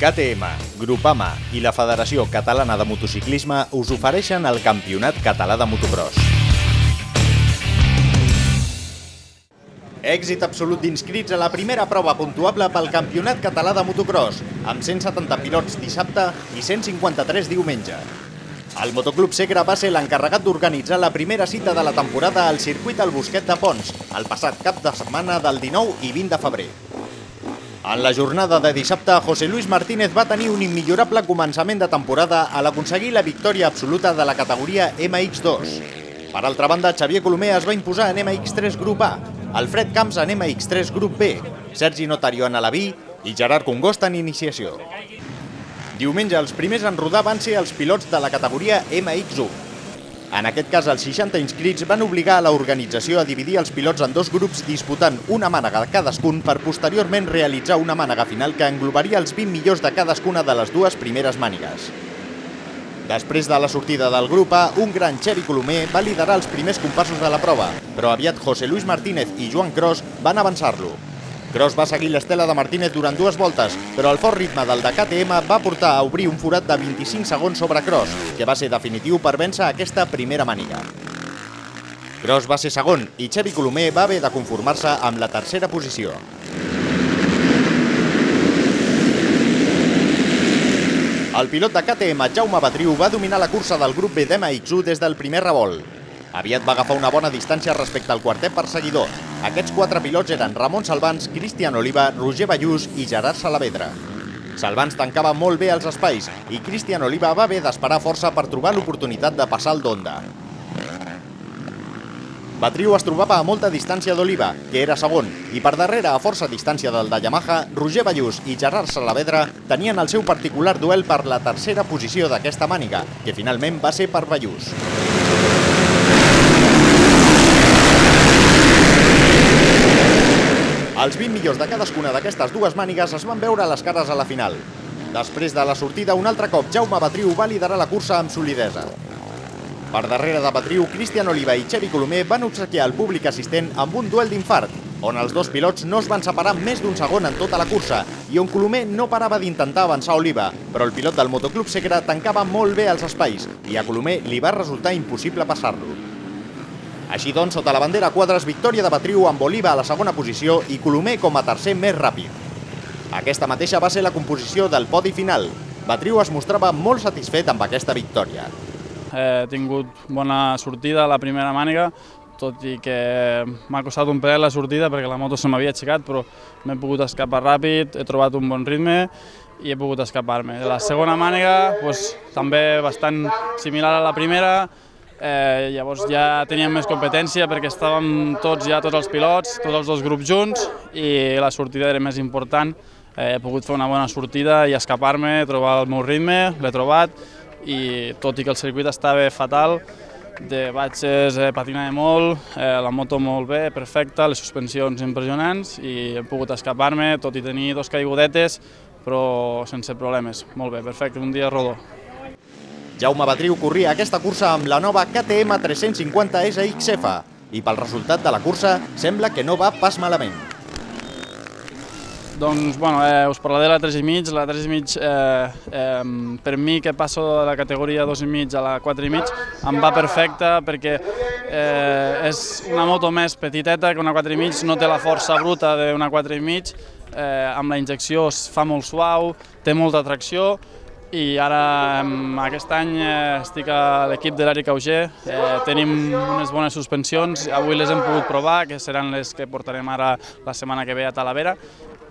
KTM, Grupama i la Federació Catalana de Motociclisme us ofereixen el Campionat Català de Motocross. Èxit absolut d'inscrits a la primera prova puntuable pel Campionat Català de Motocross, amb 170 pilots dissabte i 153 diumenge. El Motoclub Segre va ser l'encarregat d'organitzar la primera cita de la temporada al circuit al Bosquet de Pons, el passat cap de setmana del 19 i 20 de febrer. En la jornada de dissabte, José Luis Martínez va tenir un immillorable començament de temporada a l'aconseguir la victòria absoluta de la categoria MX2. Per altra banda, Xavier Colomer es va imposar en MX3 Grup A, Alfred Camps en MX3 Grup B, Sergi Notario en Alaví i Gerard Congost en iniciació. Diumenge, els primers en rodar van ser els pilots de la categoria MX1. En aquest cas, els 60 inscrits van obligar a l'organització a dividir els pilots en dos grups disputant una mànega cadascun per posteriorment realitzar una mànega final que englobaria els 20 millors de cadascuna de les dues primeres mànigues. Després de la sortida del grup A, un gran Xevi Colomer va liderar els primers compassos de la prova, però aviat José Luis Martínez i Joan Cros van avançar-lo. Cros va seguir l'estela de Martínez durant dues voltes, però el fort ritme del de KTM va portar a obrir un forat de 25 segons sobre Cros, que va ser definitiu per vèncer aquesta primera màniga. Cros va ser segon i Xevi Colomer va haver de conformar-se amb la tercera posició. El pilot de KTM, Jaume Batriu, va dominar la cursa del grup B d'MX1 des del primer revolt. Aviat va agafar una bona distància respecte al quartet perseguidor. Aquests quatre pilots eren Ramon Salvans, Cristian Oliva, Roger Ballús i Gerard Salavedra. Salvans tancava molt bé els espais i Cristian Oliva va haver d'esperar força per trobar l'oportunitat de passar el d'Honda. Batriu es trobava a molta distància d'Oliva, que era segon, i per darrere, a força distància del de Yamaha, Roger Ballús i Gerard Salavedra tenien el seu particular duel per la tercera posició d'aquesta màniga, que finalment va ser per Ballús. Els 20 millors de cadascuna d'aquestes dues mànigues es van veure a les cares a la final. Després de la sortida, un altre cop, Jaume Batriu va liderar la cursa amb solidesa. Per darrere de Batriu, Cristian Oliva i Xevi Colomer van obsequiar el públic assistent amb un duel d'infart, on els dos pilots no es van separar més d'un segon en tota la cursa i on Colomer no parava d'intentar avançar Oliva, però el pilot del Motoclub Segre tancava molt bé els espais i a Colomer li va resultar impossible passar-lo. Així doncs, sota la bandera a quadres, victòria de Batriu amb Oliva a la segona posició i Colomer com a tercer més ràpid. Aquesta mateixa va ser la composició del podi final. Batriu es mostrava molt satisfet amb aquesta victòria. He tingut bona sortida a la primera màniga, tot i que m'ha costat un parell la sortida perquè la moto se m'havia aixecat, però m'he pogut escapar ràpid, he trobat un bon ritme i he pogut escapar-me. La segona màniga també bastant similar a la primera, llavors ja teníem més competència perquè estàvem tots els pilots, tots els dos grups junts i la sortida era més important. He pogut fer una bona sortida i escapar-me, trobar el meu ritme, l'he trobat i tot i que el circuit estava fatal, vaig patinar molt, la moto molt bé, perfecta, les suspensions impressionants i he pogut escapar-me, tot i tenir dos caigudetes, però sense problemes. Molt bé, perfecte, un dia rodó. Jaume Batriu corria aquesta cursa amb la nova KTM 350 SXF i pel resultat de la cursa sembla que no va pas malament. Doncs, us parlaré de la 3,5. La 3,5, per mi, que passo de la categoria 2,5 a la 4,5, em va perfecta perquè és una moto més petiteta que una 4,5, no té la força bruta d'una 4,5, amb la injecció es fa molt suau, té molta tracció i ara aquest any estic a l'equip de l'Eric Auger, tenim unes bones suspensions, avui les hem pogut provar, que seran les que portarem ara la setmana que ve a Talavera,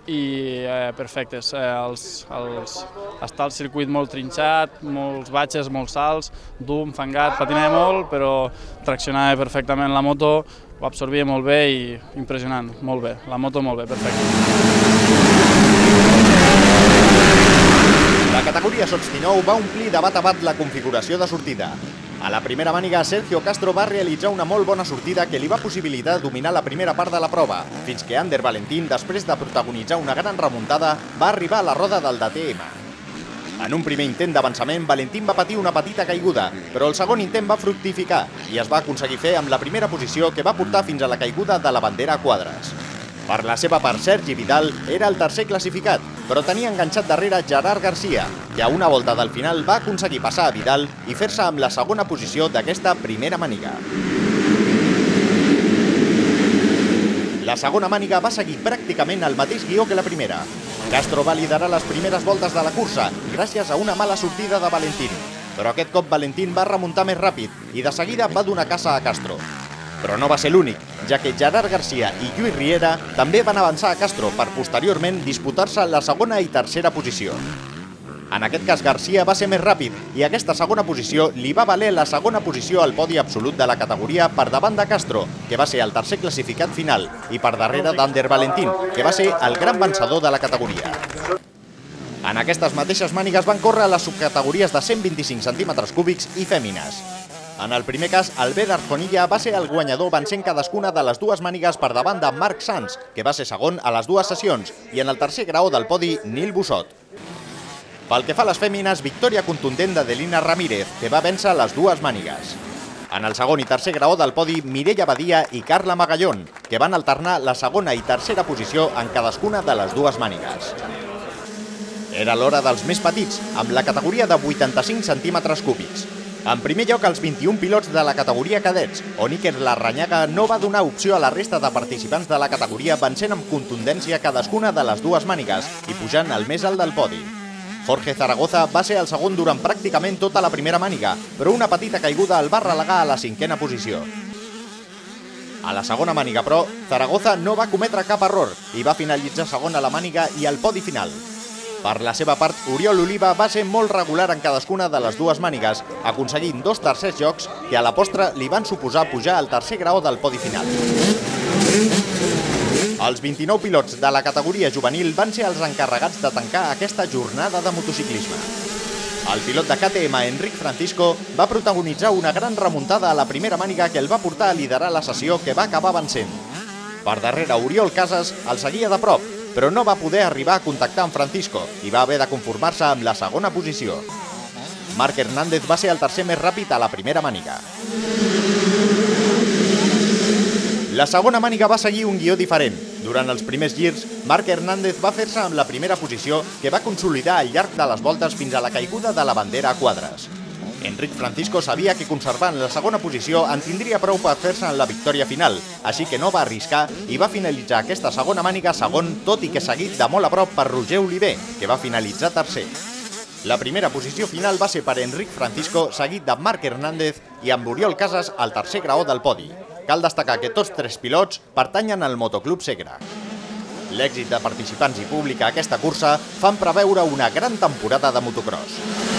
i perfectes. Està el circuit molt trinxat, molts batxes, molts salts, dur, enfangat, patinava molt, però traccionava perfectament la moto, ho absorbia molt bé i impressionant, molt bé, la moto molt bé, perfecte. La categoria Sots 19 va omplir de bat a bat la configuració de sortida. A la primera màniga, Sergio Castro va realitzar una molt bona sortida que li va possibilitar dominar la primera part de la prova, fins que Ander Valentín, després de protagonitzar una gran remuntada, va arribar a la roda del DTM. En un primer intent d'avançament, Valentín va patir una petita caiguda, però el segon intent va fructificar i es va aconseguir fer amb la primera posició que va portar fins a la caiguda de la bandera a quadres. Per la seva part, Sergi Vidal era el tercer classificat, però tenia enganxat darrere Gerard Garcia, que a una volta del final va aconseguir passar a Vidal i fer-se amb la segona posició d'aquesta primera màniga. La segona màniga va seguir pràcticament el mateix guió que la primera. Castro va liderar les primeres voltes de la cursa gràcies a una mala sortida de Valentín, però aquest cop Valentín va remuntar més ràpid i de seguida va donar caça a Castro. Però no va ser l'únic, ja que Gerard Garcia i Lluís Riera també van avançar a Castro per posteriorment disputar-se la segona i tercera posició. En aquest cas Garcia va ser més ràpid i aquesta segona posició li va valer la segona posició al podi absolut de la categoria per davant de Castro, que va ser el tercer classificat final, i per darrere d'Ander Valentín, que va ser el gran vencedor de la categoria. En aquestes mateixes mànigues van córrer les subcategories de 125 centímetres cúbics i fèmines. En el primer cas, Albert Arconilla va ser el guanyador vencent cadascuna de les dues mànigues per davant de Marc Sanz, que va ser segon a les dues sessions, i en el tercer graó del podi, Nil Bussot. Pel que fa a les fèmines, victòria contundent de Delina Ramírez, que va vèncer les dues mànigues. En el segon i tercer graó del podi, Mireia Badia i Carla Magallón, que van alternar la segona i tercera posició en cadascuna de les dues mànigues. Era l'hora dels més petits, amb la categoria de 85 centímetres cúbics. En primer lloc, els 21 pilots de la categoria cadets, on Iker Larrañaga no va donar opció a la resta de participants de la categoria vencent amb contundència cadascuna de les dues mànigues i pujant al més alt del podi. Jorge Zaragoza va ser el segon durant pràcticament tota la primera màniga, però una petita caiguda el va relegar a la cinquena posició. A la segona màniga, però, Zaragoza no va cometre cap error i va finalitzar segon a la màniga i al podi final. Per la seva part, Oriol Oliva va ser molt regular en cadascuna de les dues mànigues, aconseguint 2 tercers llocs que a la postre li van suposar pujar al tercer graó del podi final. Els 29 pilots de la categoria juvenil van ser els encarregats de tancar aquesta jornada de motociclisme. El pilot de KTM, Enric Francisco, va protagonitzar una gran remuntada a la primera màniga que el va portar a liderar la sessió que va acabar vencent. Per darrere, Oriol Casas el seguia de prop, però no va poder arribar a contactar amb Francisco i va haver de conformar-se amb la segona posició. Marc Hernández va ser el tercer més ràpid a la primera màniga. La segona màniga va seguir un guió diferent. Durant els primers girs, Marc Hernández va fer-se amb la primera posició que va consolidar al llarg de les voltes fins a la caiguda de la bandera a quadres. Enric Francisco sabia que conservant la segona posició en tindria prou per fer-se en la victòria final, així que no va arriscar i va finalitzar aquesta segona màniga segon, tot i que seguit de molt a prop per Roger Oliver, que va finalitzar tercer. La primera posició final va ser per Enric Francisco, seguit de Marc Hernández i amb Oriol Casas al tercer graó del podi. Cal destacar que tots tres pilots pertanyen al Motoclub Segre. L'èxit de participants i públic a aquesta cursa fan preveure una gran temporada de motocross.